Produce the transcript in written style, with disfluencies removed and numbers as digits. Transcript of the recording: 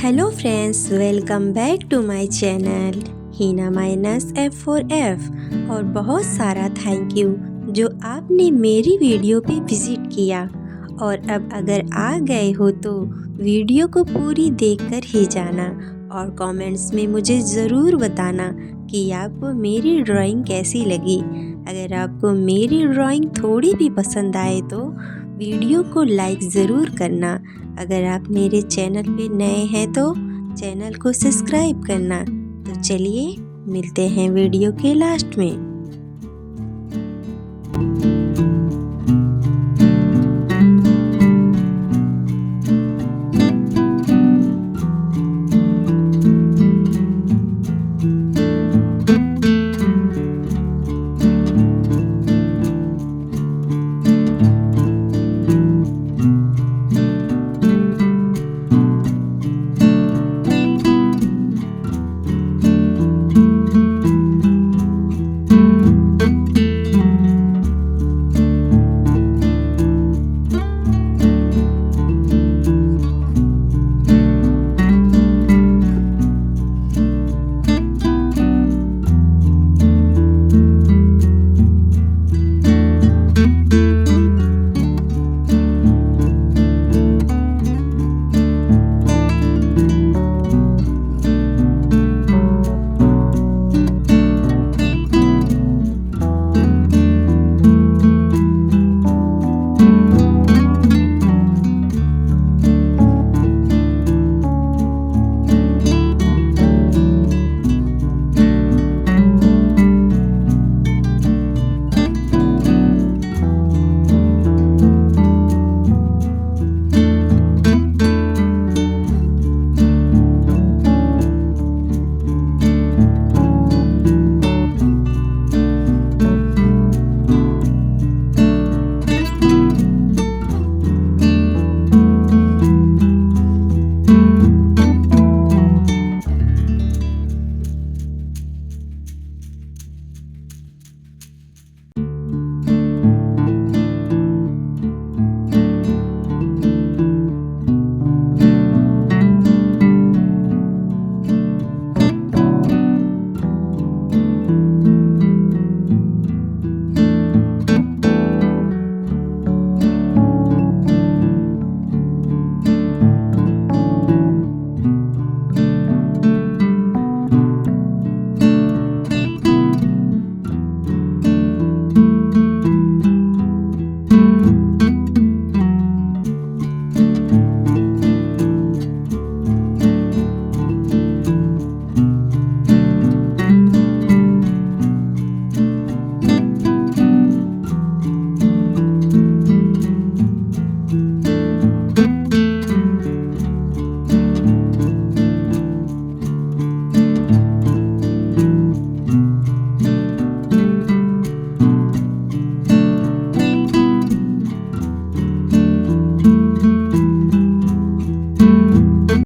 Hello friends, welcome back to my channel Heena minus F4F। और बहुत सारा थैंक यू जो आपने मेरी वीडियो पे विज़िट किया। और अब अगर आ गए हो तो वीडियो को पूरी देखकर ही जाना और कमेंट्स में मुझे ज़रूर बताना कि आपको मेरी ड्राइंग कैसी लगी। अगर आपको मेरी ड्राइंग थोड़ी भी पसंद आए तो वीडियो को लाइक ज़रूर करना। अगर आप मेरे चैनल पे नए हैं तो चैनल को सब्सक्राइब करना। तो चलिए मिलते हैं वीडियो के लास्ट में।